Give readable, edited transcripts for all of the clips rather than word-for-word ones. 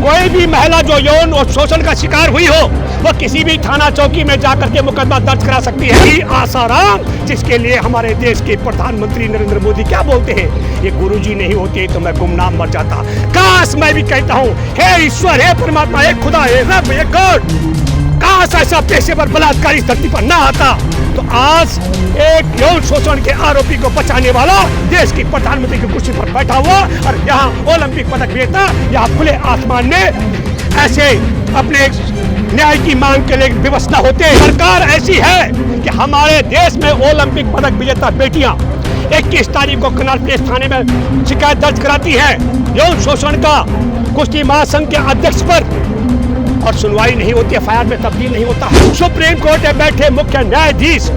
कोई भी महिला जो यौन और शोषण का शिकार हुई हो वो किसी भी थाना चौकी में जाकर के मुकदमा दर्ज करा सकती है। आसाराम, जिसके लिए हमारे देश के प्रधानमंत्री नरेंद्र मोदी क्या बोलते हैं, ये गुरुजी नहीं होते तो मैं गुमनाम मर जाता। काश मैं भी कहता हूँ, हे ईश्वर, हे परमात्मा, हे खुदा, हे रब, हे गॉड, काश ऐसा पेशेवर बलात्कारी इस धरती पर ना आता तो आज एक यौन शोषण के आरोपी को बचाने वाला देश की प्रधानमंत्री की कुर्सी पर बैठा हुआ और यहाँ ओलंपिक पदक विजेता यहाँ खुले आसमान में ऐसे अपने न्याय की मांग के लिए विवश न होते। सरकार ऐसी है कि हमारे देश में ओलंपिक पदक विजेता बेटियां 21 तारीख को कनाल प्लेस थाने में शिकायत दर्ज कराती है यौन शोषण का कुश्ती महासंघ के अध्यक्ष पर, और सुनवाई नहीं होती, एफआईआर में तब्दील नहीं होता। सुप्रीम कोर्ट में बैठे मुख्य न्यायाधीश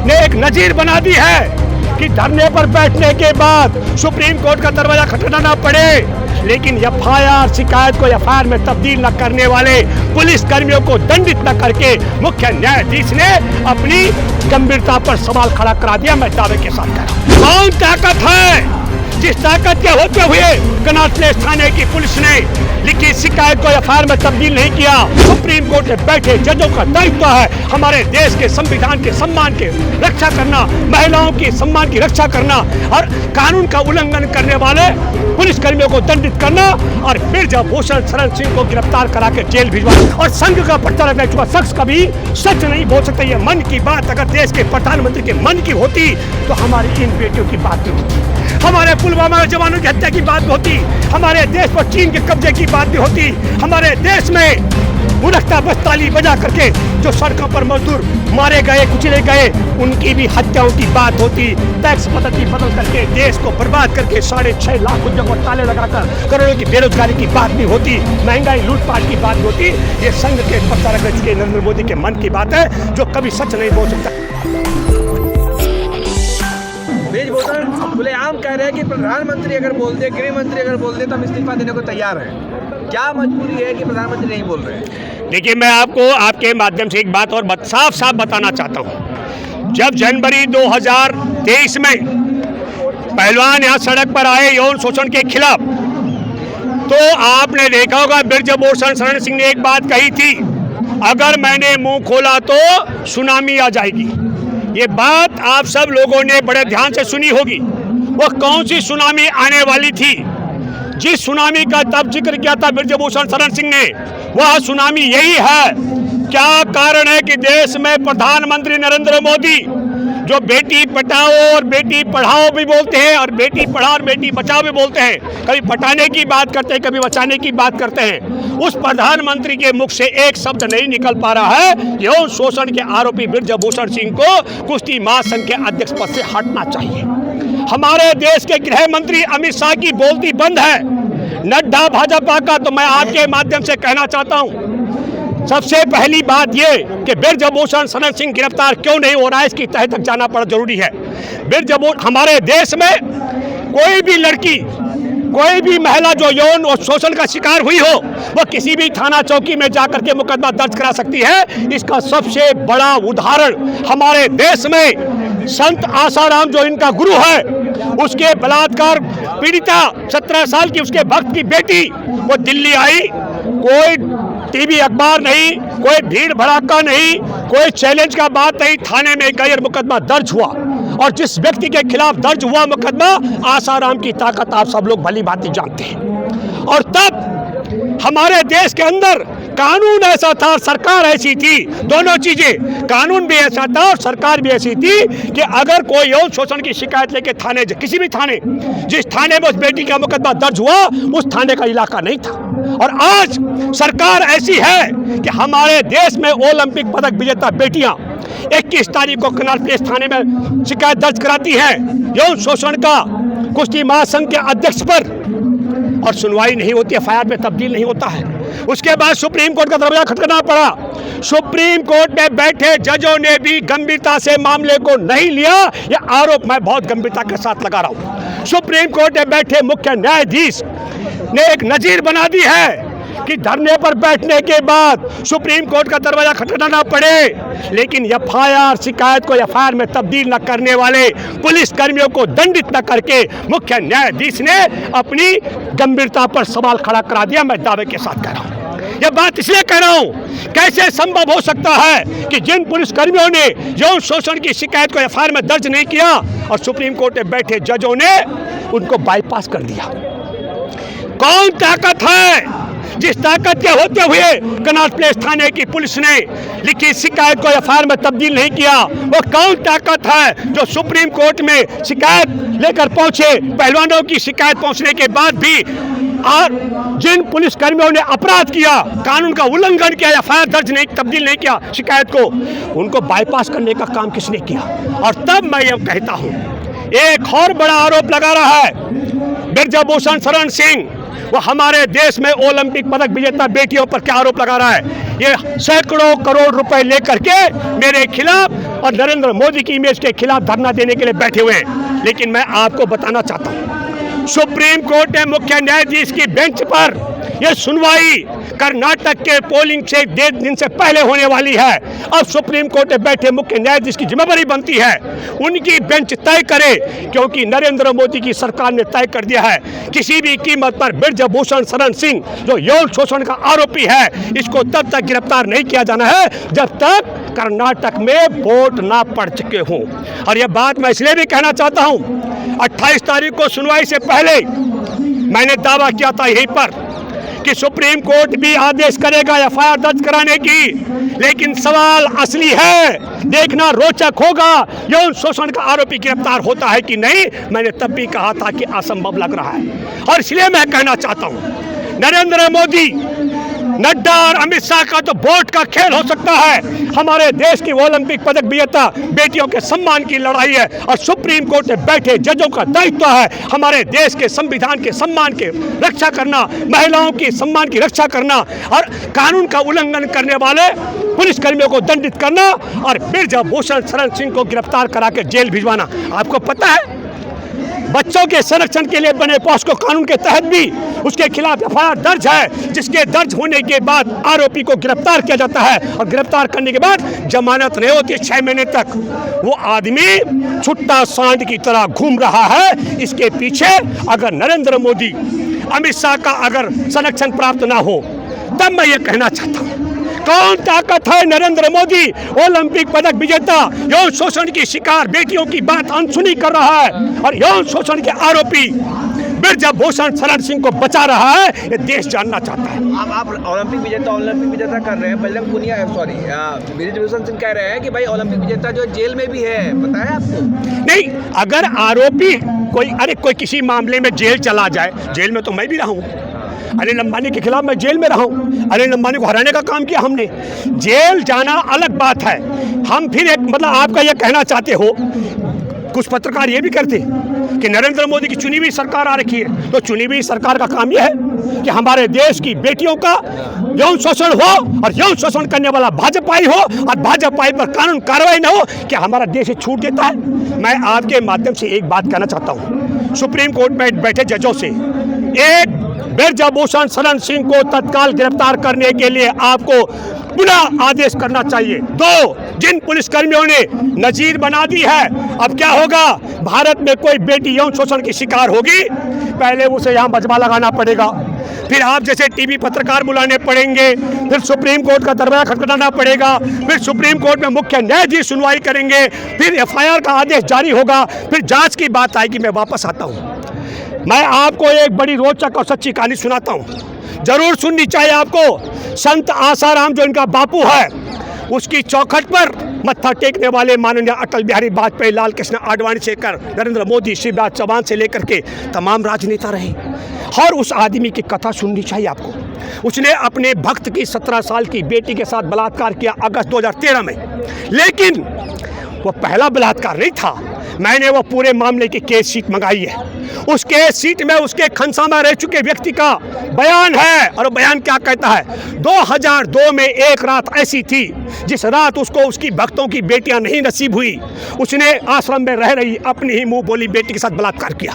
ने एक नजीर बना दी है कि धरने पर बैठने के बाद सुप्रीम कोर्ट का दरवाजा खटखटाना पड़े, लेकिन एफआईआर शिकायत को एफआईआर में तब्दील न करने वाले पुलिस कर्मियों को दंडित न करके मुख्य न्यायाधीश ने अपनी गंभीरता पर सवाल खड़ा करा दिया। मैं दावे के साथ कह रहा हूं, कौन ताकत है जिस ताकत के होते हुए कनाट प्लेस थाने की पुलिस ने लिखी शिकायत को एफआईआर में तब्दील नहीं किया। सुप्रीम कोर्ट में बैठे जजों का दायित्व है हमारे देश के संविधान के सम्मान के रक्षा करना, महिलाओं की सम्मान की रक्षा करना और कानून का उल्लंघन करने वाले पुलिस कर्मियों को दंडित करना, और फिर जब भूषण शरण सिंह को गिरफ्तार करा के जेल भिजवाना। और संघ का पट्टा रह चुका शख्स कभी सच नहीं बोल सकता। ये मन की बात अगर देश के प्रधानमंत्री के मन की होती तो हमारी इन बेटियों की बात नहीं होती, हमारे पुलवामा जवानों की हत्या की बात भी होती, हमारे देश पर चीन के कब्जे की बात भी होती, हमारे देश में मुनक्ता बस ताली बजा करके जो सड़कों पर मजदूर मारे गए, कुचले गए, उनकी भी हत्याओं की बात होती। टैक्स पद्धति बदल करके देश को बर्बाद करके 6.5 लाख उद्योग को ताले लगाकर करोड़ों की बेरोजगारी की बात भी होती, महंगाई लूटपाट की बात भी होती। ये संघ के पत्ता रख चुके नरेंद्र मोदी के मन की बात है जो कभी सच नहीं बोल सकता। खुलेआम कह रहे हैं कि प्रधानमंत्री अगर बोल दे, गृह मंत्री अगर बोल दे तो हम इस्तीफा देने को तैयार हैं। क्या मजबूरी है कि प्रधानमंत्री नहीं बोल रहे हैं? देखिए, मैं आपको आपके माध्यम से एक बात और साफ साफ बताना चाहता हूँ। जब जनवरी 2023 में पहलवान यहाँ सड़क पर आए यौन शोषण के खिलाफ, तो आपने देखा होगा ब्रजभूषण शरण सिंह ने एक बात कही थी, अगर मैंने मुंह खोला तो सुनामी आ जाएगी। ये बात आप सब लोगों ने बड़े ध्यान से सुनी होगी। वो कौन सी सुनामी आने वाली थी? जिस सुनामी का तब जिक्र किया था ब्रजभूषण शरण सिंह ने, वह सुनामी यही है। क्या कारण है कि देश में प्रधानमंत्री नरेंद्र मोदी जो बेटी बचाओ और बेटी पढ़ाओ भी बोलते हैं और बेटी पढ़ाओ और बेटी बचाओ भी बोलते हैं, कभी पढ़ाने की बात करते हैं, कभी बचाने की बात करते हैं, उस प्रधानमंत्री के मुख से एक शब्द नहीं निकल पा रहा है यौन शोषण के आरोपी ब्रजभूषण सिंह को कुश्ती महासंघ के अध्यक्ष पद से हटना चाहिए। हमारे देश के गृह मंत्री अमित शाह की बोलती बंद है, नड्डा भाजपा का। तो मैं आपके माध्यम से कहना चाहता हूं, सबसे पहली बात ये कि ब्रजभूषण शरण सिंह गिरफ्तार क्यों नहीं हो रहा है, इसकी तह तक जाना बड़ा जरूरी है। हमारे देश में कोई भी लड़की, कोई भी महिला जो यौन और शोषण का शिकार हुई हो वो किसी भी थाना चौकी में जाकर के मुकदमा दर्ज करा सकती है। इसका सबसे बड़ा उदाहरण हमारे देश में संत आसाराम जो इनका गुरु है, उसके बलात्कार पीड़िता 17 साल की उसके भक्त की बेटी वो दिल्ली आई, कोई टीवी अखबार नहीं, कोई भीड़ भड़ाका नहीं, कोई चैलेंज का बात नहीं, थाने में गई और मुकदमा दर्ज हुआ। और जिस व्यक्ति के खिलाफ दर्ज हुआ मुकदमा, आसाराम की ताकत आप सब लोग भली भांति जानते हैं। और तब हमारे देश के अंदर कानून ऐसा था, सरकार ऐसी थी, दोनों चीजें, कानून भी ऐसा था और सरकार भी ऐसी थी कि अगर कोई यौन शोषण की शिकायत लेके थाने, किसी भी थाने, जिस थाने में उस बेटी का मुकदमा दर्ज हुआ उस थाने का इलाका नहीं था। और आज सरकार ऐसी है कि हमारे देश में ओलंपिक पदक विजेता बेटियां 21 तारीख को कनाल प्लेस थाने में शिकायत दर्ज कराती है यौन शोषण का कुश्ती महासंघ के अध्यक्ष पर, और सुनवाई नहीं होती, एफआईआर में तब्दील नहीं होता है। उसके बाद सुप्रीम कोर्ट का दरवाजा खटखटाना पड़ा। सुप्रीम कोर्ट में बैठे जजों ने भी गंभीरता से मामले को नहीं लिया। यह आरोप मैं बहुत गंभीरता के साथ लगा रहा हूं। सुप्रीम कोर्ट में बैठे मुख्य न्यायाधीश ने एक नजीर बना दी है कि धरने पर बैठने के बाद सुप्रीम कोर्ट का दरवाजा खटखटाना पड़े, लेकिन एफआईआर शिकायत को एफआईआर में तब्दील न करने वाले पुलिस कर्मियों को दंडित न करके मुख्य न्यायाधीश ने अपनी गंभीरता पर सवाल खड़ा करा दिया। मैं दावे के साथ कह रहा हूँ, यह बात इसलिए कह रहा हूं, कैसे संभव हो सकता है कि जिन पुलिस कर्मियों ने यौन शोषण की शिकायत को एफआईआर में दर्ज नहीं किया और सुप्रीम कोर्ट में बैठे जजों ने उनको बाईपास कर दिया। कौन ताकत है जिस ताकत के होते हुए कनॉट प्लेस थाने की पुलिस ने लिखी शिकायत को एफआईआर में तब्दील नहीं किया? वो कौन ताकत है जो सुप्रीम कोर्ट में शिकायत लेकर पहुंचे, पहलवानों की शिकायत पहुंचने के बाद भी, और जिन पुलिस कर्मियों ने अपराध किया, कानून का उल्लंघन किया, एफआईआर दर्ज नहीं, तब्दील नहीं किया शिकायत को, उनको बाईपास करने का काम किसने किया? और तब मैं ये कहता हूं, एक और बड़ा आरोप लगा रहा है ब्रजभूषण शरण सिंह। वो हमारे देश में ओलंपिक पदक विजेता बेटियों पर क्या आरोप लगा रहा है? ये सैकड़ों करोड़ रुपए लेकर के मेरे खिलाफ और नरेंद्र मोदी की इमेज के खिलाफ धरना देने के लिए बैठे हुए हैं। लेकिन मैं आपको बताना चाहता हूं, सुप्रीम कोर्ट ने मुख्य न्यायाधीश की बेंच पर यह सुनवाई कर्नाटक के पोलिंग से 1.5 दिन से पहले होने वाली है। अब सुप्रीम कोर्ट में बैठे मुख्य न्यायाधीश की जिम्मेदारी बनती है उनकी बेंच तय करे, क्योंकि नरेंद्र मोदी की सरकार ने तय कर दिया है किसी भी कीमत पर ब्रजभूषण शरण सिंह जो यौन शोषण का आरोपी है, इसको तब तक गिरफ्तार नहीं किया जाना है जब तक कर्नाटक में वोट ना पड़ चुके हों। और यह बात मैं इसलिए भी कहना चाहता हूं, 28 तारीख को सुनवाई से पहले मैंने दावा किया था यहीं पर कि सुप्रीम कोर्ट भी आदेश करेगा एफआईआर दर्ज कराने की, लेकिन सवाल असली है, देखना रोचक होगा यौन शोषण का आरोपी गिरफ्तार होता है कि नहीं। मैंने तब भी कहा था कि असंभव लग रहा है, और इसलिए मैं कहना चाहता हूं, नरेंद्र मोदी, नड्डा और अमित शाह का तो वोट का खेल हो सकता है, हमारे देश की ओलंपिक पदक विजेता बेटियों के सम्मान की लड़ाई है, और सुप्रीम कोर्ट में बैठे जजों का दायित्व है हमारे देश के संविधान के सम्मान के रक्षा करना, महिलाओं की सम्मान की रक्षा करना, और कानून का उल्लंघन करने वाले पुलिस कर्मियों को दंडित करना, और ब्रजभूषण शरण सिंह को गिरफ्तार करा के जेल भिजवाना। आपको पता है बच्चों के संरक्षण के लिए बने पॉस्को कानून के तहत भी उसके खिलाफ एफआईआर दर्ज है, जिसके दर्ज होने के बाद आरोपी को गिरफ्तार किया जाता है, और गिरफ्तार करने के बाद जमानत नहीं होती 6 महीने तक। वो आदमी छुट्टा सांड की तरह घूम रहा है। इसके पीछे अगर नरेंद्र मोदी, अमित शाह का अगर संरक्षण प्राप्त ना हो, तब मैं ये कहना चाहता हूँ, कौन ताकत है नरेंद्र मोदी, ओलंपिक पदक विजेता, यौन शोषण की शिकार बेटियों की बात अनसुनी कर रहा है, और यौन शोषण के आरोपी ब्रजभूषण शरण सिंह को बचा रहा है, ये देश जानना चाहता है। आप ओलंपिक विजेता कर रहे हैं, बजरंग पुनिया, सॉरी ब्रजभूषण सिंह कह रहे हैं कि भाई ओलंपिक विजेता जो जेल में भी है, पता है आपको? नहीं, अगर आरोपी कोई किसी मामले में जेल चला जाए, जेल में तो मैं भी रहा हूँ, अनिल अंबानी के खिलाफ मैं जेल में रहा हूँ, अनिल अंबानी को हराने का काम किया हमने, जेल जाना अलग बात है। हम फिर एक मतलब आपका यह कहना चाहते हो, कुछ पत्रकार ये भी करते कि नरेंद्र मोदी की चुनी हुई सरकार आ रखी है, तो चुनी हुई सरकार का काम यह है कि हमारे देश की बेटियों का यौन शोषण हो, और यौन शोषण करने वाला भाजपाई हो, और भाजपाई पर कानून कार्रवाई न हो, क्या हमारा देश छूट देता है? मैं आपके माध्यम से एक बात कहना चाहता हूँ, सुप्रीम कोर्ट में बैठे जजों से, एक ब्रजभूषण शरण सिंह को तत्काल गिरफ्तार करने के लिए आपको पुनः आदेश करना चाहिए। 2, जिन पुलिसकर्मियों ने नजीर बना दी है, अब क्या होगा, भारत में कोई बेटी यौन शोषण की शिकार होगी, पहले उसे यहाँ मजमा लगाना पड़ेगा, फिर आप जैसे टीवी पत्रकार बुलाने पड़ेंगे, फिर सुप्रीम कोर्ट का दरवाजा खटखटाना पड़ेगा, फिर सुप्रीम कोर्ट में मुख्य न्यायाधीश सुनवाई करेंगे, फिर एफआईआर का आदेश जारी होगा, फिर जांच की बात आएगी। मैं वापस आता हूँ, मैं आपको एक बड़ी रोचक और सच्ची कहानी सुनाता हूँ, जरूर सुननी चाहिए आपको। संत आसाराम जो इनका बापू है, उसकी चौखट पर मत्था टेकने वाले माननीय अटल बिहारी वाजपेयी, लाल कृष्ण आडवाणी से लेकर नरेंद्र मोदी, शिवराज चौहान से लेकर के तमाम राजनेता रहे, और उस आदमी की कथा सुननी चाहिए आपको। उसने अपने भक्त की 17 साल की बेटी के साथ बलात्कार किया अगस्त 2013 में, लेकिन वो पहला बलात्कार नहीं था। मैंने वो पूरे मामले की केस शीट मंगाई है, उस केस शीट में उसके खनसा रह चुके व्यक्ति का बयान है, और बयान क्या कहता है, 2002 में एक रात ऐसी थी जिस रात उसको उसकी भक्तों की बेटियां नहीं नसीब हुई, उसने आश्रम में रह रही अपनी ही मुंह बोली बेटी के साथ बलात्कार किया,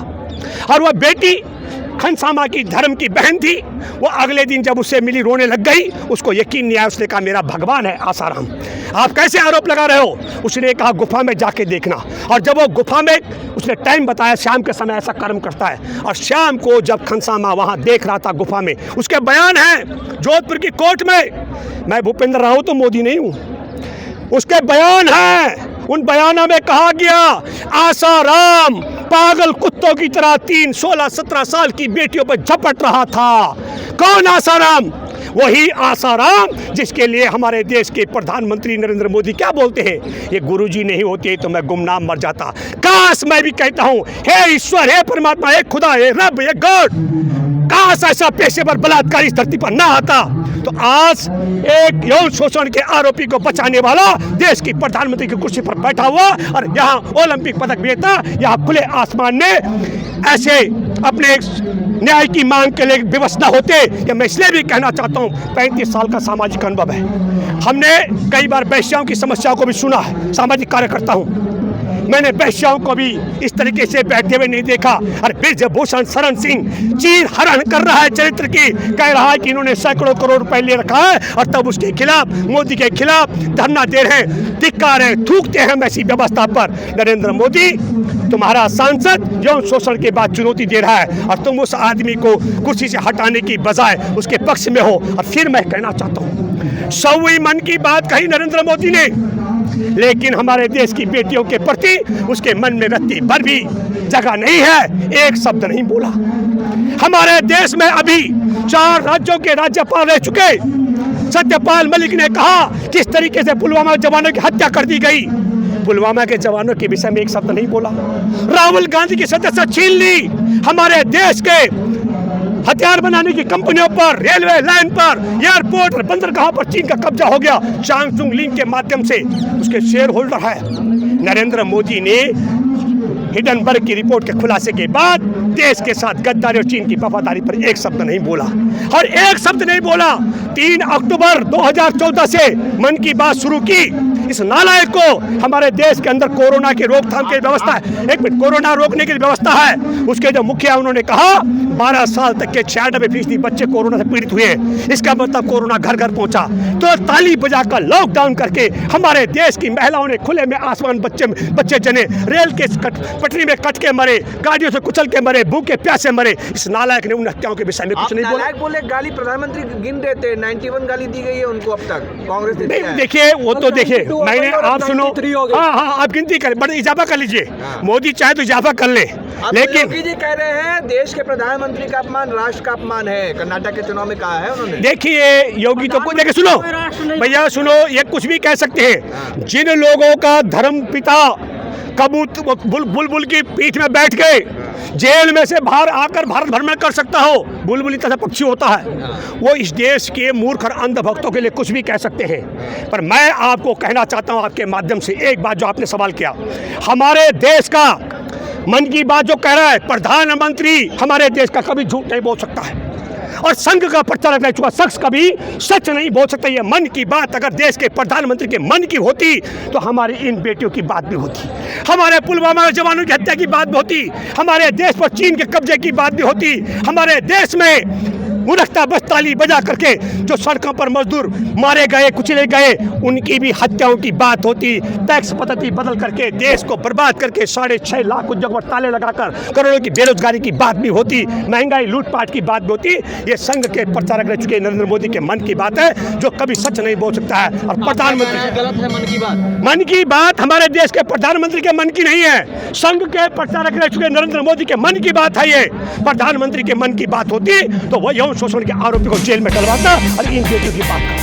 और वह बेटी खनसामा की धर्म की बहन थी, वो अगले दिन जब उससे मिली रोने लग गई। उसको यकीन नहीं आया, उसने कहा मेरा भगवान है आसाराम। आप कैसे आरोप लगा रहे हो? उसने कहा गुफा में जाके देखना। और जब वो गुफा में, उसने टाइम बताया, शाम के समय ऐसा कर्म करता है। और शाम को जब खनसामा वहाँ देख रहा था गुफा में, उसके बयान है जोधपुर की कोर्ट में। मैं भूपेंद्र रावत तो मोदी नहीं हूँ, उसके बयान है। उन बयानों में कहा गया आसाराम पागल कुत्तों की तरह 3, 16, 17 साल की बेटियों पर झपट रहा था। कौन आसाराम? वही आसाराम जिसके लिए हमारे देश के प्रधानमंत्री नरेंद्र मोदी क्या बोलते हैं, ये गुरुजी नहीं होते तो मैं गुमनाम मर जाता। काश मैं भी कहता हूँ हे ईश्वर, हे परमात्मा, हे खुदा, हे रब, हे गॉड, काश ऐसा पेशेवर बलात्कारी इस धरती पर ना आता तो आज एक यौन शोषण के आरोपी को बचाने वाला देश की प्रधानमंत्री की कुर्सी पर बैठा हुआ और यहाँ ओलंपिक पदक विजेता यहाँ खुले आसमान में ऐसे अपने न्याय की मांग के लिए विवश न होते। ये मैं इसलिए भी कहना चाहता हूँ, 35 साल का सामाजिक अनुभव है। हमने कई बार वैश्याओं की समस्याओं को भी सुना है, सामाजिक कार्यकर्ता हूँ, मैंने वैश्याओं को भी इस तरीके से बैठते हुए नहीं देखा। और ब्रजभूषण शरण सिंह चीर हरण कर रहा है चरित्र की, कह रहा है कि इन्होंने सैकड़ों करोड़ रुपए ले रखा है और तब उसके खिलाफ, मोदी के खिलाफ धरना दे रहे हैं, धिक्कार है, थूकते हैं हम ऐसी व्यवस्था पर। नरेंद्र मोदी तुम्हारा सांसद यौन शोषण के बाद चुनौती दे रहा है और तुम उस आदमी को कुर्सी से हटाने की बजाय उसके पक्ष में हो। और फिर मैं कहना चाहता हूँ, 100वीं मन की बात कही नरेंद्र मोदी ने, लेकिन हमारे देश की बेटियों के प्रति उसके मन में रत्ती भर भी जगह नहीं है, एक शब्द नहीं बोला। हमारे देश में अभी 4 राज्यों के राज्यपाल रह चुके सत्यपाल मलिक ने कहा किस तरीके से पुलवामा के जवानों की हत्या कर दी गई, पुलवामा के जवानों के विषय में एक शब्द नहीं बोला। राहुल गांधी की सदस्यता छीन ली, हमारे देश के हथियार बनाने की कंपनियों पर, रेलवे लाइन पर, एयरपोर्ट और बंदरगाहों पर चीन का कब्जा हो गया। चांगसुंग लिंक के माध्यम से उसके शेयर होल्डर है। नरेंद्र मोदी ने हिडनबर्ग की रिपोर्ट के खुलासे के बाद देश के साथ गद्दारी और चीन की वफादारी पर एक शब्द नहीं बोला। और एक शब्द नहीं बोला। 3 अक्टूबर 2014 से मन की बात शुरू की। इस नालायक को हमारे देश के अंदर कोरोना की रोकथाम की व्यवस्था है, एक मिनट, कोरोना रोकने की व्यवस्था है। उसके जो मुखिया उन्होंने कहा 12 साल तक के 96% बच्चे कोरोना से पीड़ित हुए, इसका मतलब कोरोना घर घर पहुंचा। तो ताली बजाकर लॉकडाउन करके हमारे देश की महिलाओं ने खुले में आसमान बच्चे जने, रेल के पटरी में कट के मरे, गाड़ियों से कुचल के मरे, भूखे प्यासे मरे। इस नालायक ने उन हत्याओं के विषय में कुछ नहीं बोला। बोले गाली प्रधानमंत्री गिन रहे थे, 91 गाली दी गई है उनको अब तक कांग्रेस ने। देखिए वो तो देखिए, मैंने आप सुनो, हाँ आप गिनती करें, बट इजाफा कर लीजिए। मोदी चाहे तो इजाफा कर ले, लेकिन योगी जी कह रहे हैं देश के प्रधानमंत्री का अपमान राष्ट्र का अपमान है। कर्नाटक के चुनाव में कहा है उन्होंने। देखिए योगी तो कुछ, देखिए सुनो भैया सुनो, ये कुछ भी कह सकते हैं। जिन लोगों का धर्म पिता बुलबुल की पीठ में बैठ गए जेल में से बाहर आकर भारत भ्रमण कर सकता हो, बुलबुल इतना पक्षी होता है, वो इस देश के मूर्ख और अंधभक्तों के लिए कुछ भी कह सकते हैं। पर मैं आपको कहना चाहता हूं आपके माध्यम से एक बात, जो आपने सवाल किया, हमारे देश का मन की बात जो कह रहा है प्रधानमंत्री हमारे देश का कभी झूठ नहीं बोल सकता है और संघ का प्रचारक रह चुका शख्स कभी सच नहीं बोल सकता। ये मन की बात अगर देश के प्रधानमंत्री के मन की होती तो हमारी इन बेटियों की बात भी होती, हमारे पुलवामा के जवानों की हत्या की बात भी होती, हमारे देश पर चीन के कब्जे की बात भी होती, हमारे देश में मुरख्ता बस ताली बजा करके जो सड़कों पर मजदूर मारे गए, कुचले गए, उनकी भी हत्याओं की बात होती। टैक्स पद्धति बदल करके देश को बर्बाद करके 6.5 लाख उद्योग पर ताले लगाकर करोड़ों की बेरोजगारी की बात भी होती, महंगाई लूटपाट की बात भी होती। ये संघ के प्रचारक रह चुके नरेंद्र मोदी के मन की बात है जो कभी सच नहीं बोल सकता है। और प्रधानमंत्री गलत है मन की बात हमारे देश के प्रधानमंत्री के मन की नहीं है, संघ के प्रचारक रह चुके नरेंद्र मोदी के मन की बात है। ये प्रधानमंत्री के मन की बात होती तो वो यौन शोषण के आरोपी को जेल में डलवाता और इन बेटियों की बात